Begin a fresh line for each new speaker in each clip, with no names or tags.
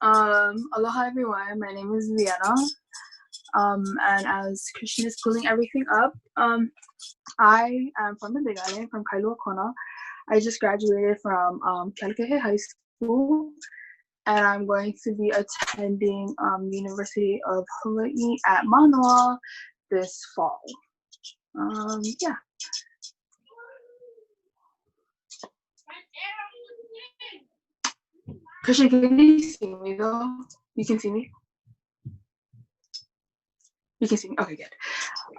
Aloha everyone, my name is Vienna. And as Christian is pulling everything up, I am from the Big Island, from Kailua Kona. I just graduated from Kealakahe High School, and I'm going to be attending University of Hawaii at Manoa this fall. Yeah. Christian, can you see me though? You can see me? You can see me? Okay, good.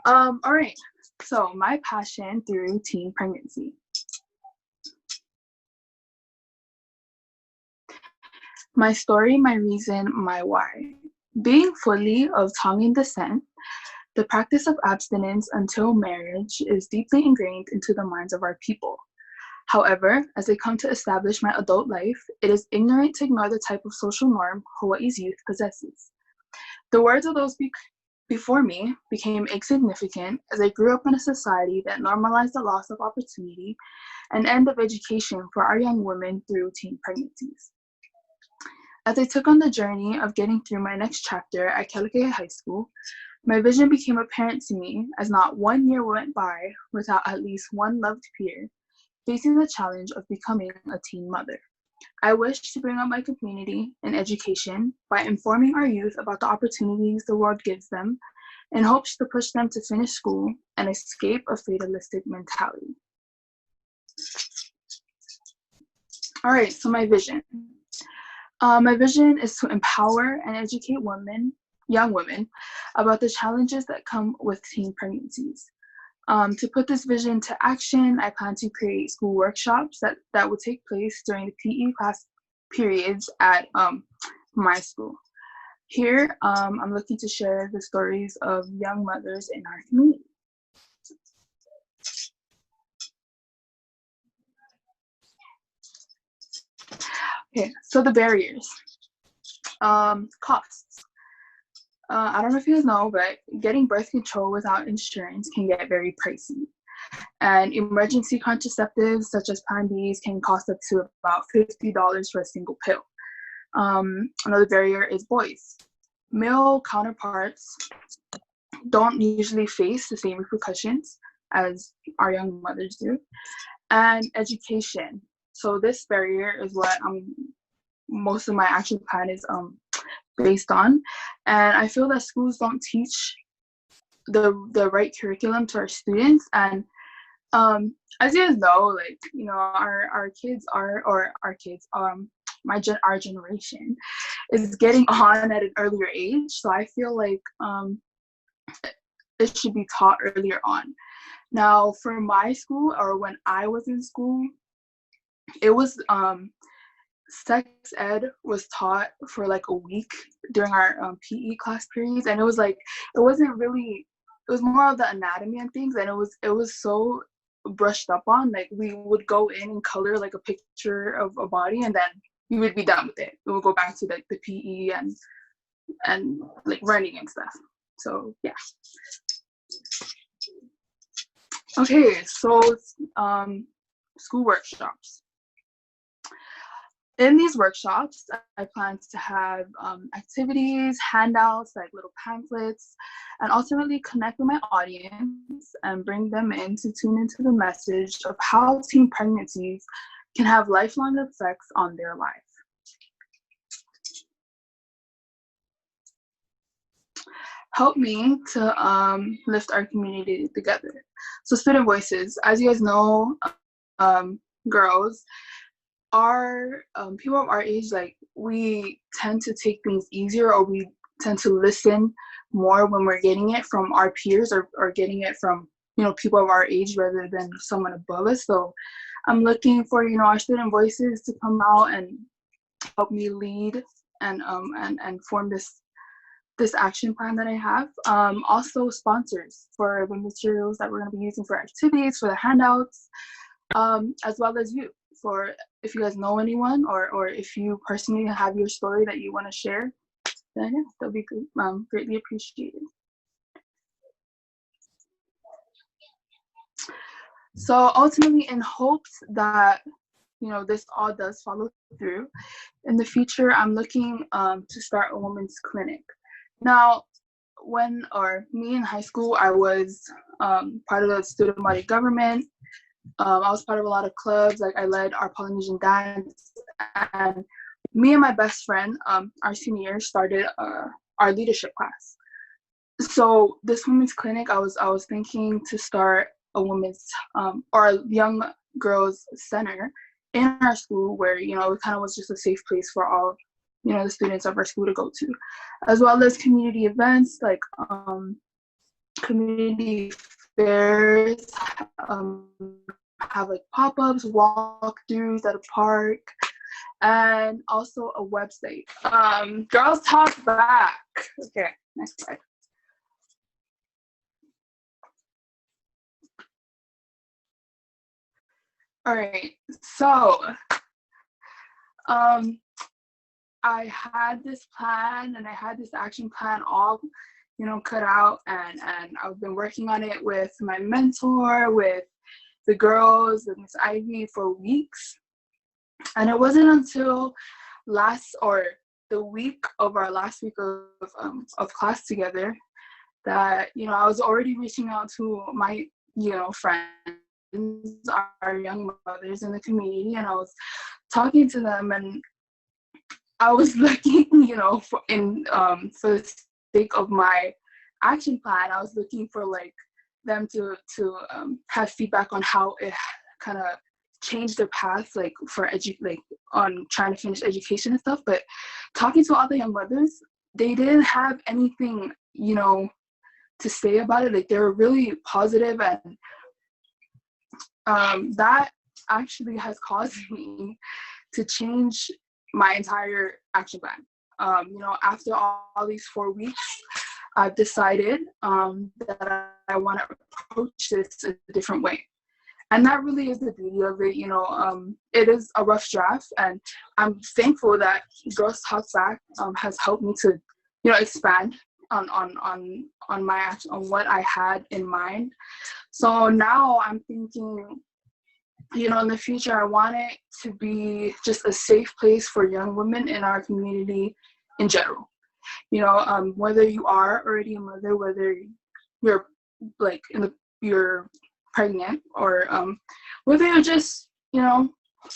All right. So my passion through teen pregnancy. My story, my reason, my why. Being fully of Tongan descent, the practice of abstinence until marriage is deeply ingrained into the minds of our people. However, as I come to establish my adult life, it is ignorant to ignore the type of social norm Hawaii's youth possesses. The words of those before me became insignificant as I grew up in a society that normalized the loss of opportunity and end of education for our young women through teen pregnancies. As I took on the journey of getting through my next chapter at Kealakahe High School, my vision became apparent to me as not 1 year went by without at least one loved peer facing the challenge of becoming a teen mother. I wish to bring up my community and education by informing our youth about the opportunities the world gives them in hopes to push them to finish school and escape a fatalistic mentality. All right, so my vision. My vision is to empower and educate young women, about the challenges that come with teen pregnancies. To put this vision to action, I plan to create school workshops that will take place during the PE class periods at my school. Here, I'm looking to share the stories of young mothers in our community. Okay, so the barriers. Costs. I don't know if you guys know, but getting birth control without insurance can get very pricey. And emergency contraceptives such as Plan Bs can cost up to about $50 for a single pill. Another barrier is boys. Male counterparts don't usually face the same repercussions as our young mothers do. And education. So this barrier is what most of my action plan is based on. And I feel that schools don't teach the right curriculum to our students. And as you guys know, like, you know, our kids are, or our kids, our generation is getting on at an earlier age. So I feel like it should be taught earlier on. Now, for my school, or when I was in school, it was sex ed was taught for like a week during our PE class periods, and it was like, it wasn't really, it was more of the anatomy and things, and it was so brushed up on. Like, we would go in and color like a picture of a body, and then we would be done with it. We would go back to like the PE and like running and stuff. So yeah. Okay, so school workshops. In these workshops, I plan to have activities, handouts, like little pamphlets, and ultimately connect with my audience and bring them in to tune into the message of how teen pregnancies can have lifelong effects on their life. Help me to lift our community together. So Student Voices, as you guys know, girls, our people of our age, like, we tend to take things easier, or we tend to listen more when we're getting it from our peers, or getting it from, you know, people of our age rather than someone above us. So I'm looking for, you know, our Student Voices to come out and help me lead and form this action plan that I have. Also sponsors for the materials that we're going to be using for activities, for the handouts, as well as you, for if you guys know anyone, or if you personally have your story that you want to share, then yeah, that'll be greatly appreciated. So ultimately, in hopes that this all does follow through. In the future, I'm looking to start a women's clinic. Now, me in high school, I was part of the student body government. I was part of a lot of clubs. Like, I led our Polynesian dance, and me and my best friend, our senior year, started our leadership class. So this women's clinic, I was thinking to start a women's or a young girls center in our school, where it kind of was just a safe place for all the students of our school to go to, as well as community events like community fairs, have like pop-ups, walkthroughs at a park, and also a website. Girls Talk Back. Okay, next slide. All right, so I had this plan and I had this action plan all cut out, and I've been working on it with my mentor, with the girls, and Miss Ivy for weeks. And it wasn't until the week of our last week of class together that I was already reaching out to my friends, our young mothers in the community, and I was talking to them, and I was looking for the sake of my action plan, I was looking for like them to have feedback on how it kind of changed their path, like for on trying to finish education and stuff. But talking to all the young mothers, they didn't have anything to say about it. Like, they were really positive, and that actually has caused me to change my entire action plan. After all these 4 weeks, I've decided that I want to approach this a different way. And that really is the beauty of it. It is a rough draft, and I'm thankful that Girls Talk Back has helped me to expand on what I had in mind. So now I'm thinking, in the future, I want it to be just a safe place for young women in our community in general. Whether you are already a mother, whether you're like you're pregnant, or whether you're just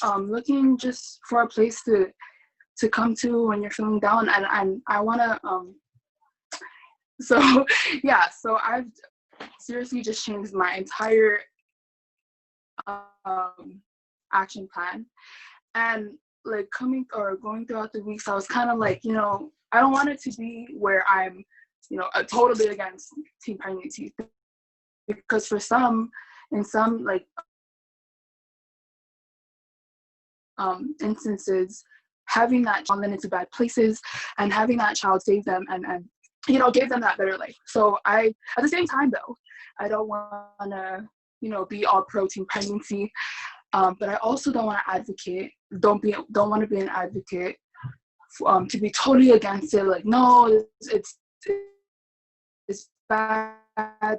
looking just for a place to come to when you're feeling down, and I want to so I've seriously just changed my entire action plan. And like going throughout the weeks, I was kind of like, I don't want it to be where I'm totally against teen pregnancy, because in some instances, having that child then into bad places, and having that child save them and give them that better life. So at the same time though, I don't want to be all pro teen pregnancy, but I also don't want to want to be an advocate to be totally against it. Like, no, it's bad.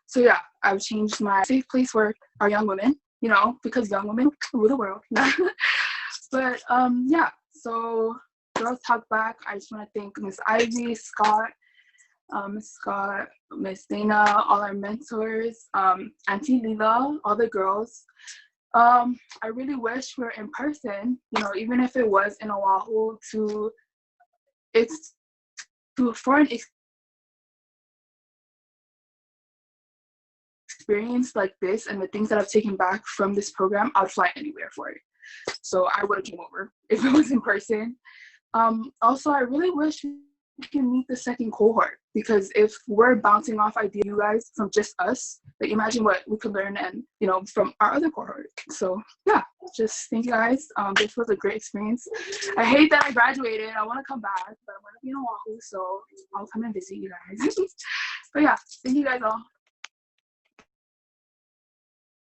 So yeah, I've changed my safe place for our young women, because young women rule the world. But so Girls Talk Back, I just want to thank Miss Ivy, Miss Dana, all our mentors, Auntie Lila, all the girls. I really wish we were in person, even if it was in Oahu, for an experience like this, and the things that I've taken back from this program, I'd fly anywhere for it. So I would have came over if it was in person. Also, I really wish we can meet the second cohort, because if we're bouncing off ideas, you guys, from just us, like, imagine what we could learn and from our other cohort. So yeah, just thank you guys. This was a great experience. I hate that I graduated. I want to come back, but I'm going to be in Oahu, so I'll come and visit you guys. But yeah, thank you guys all.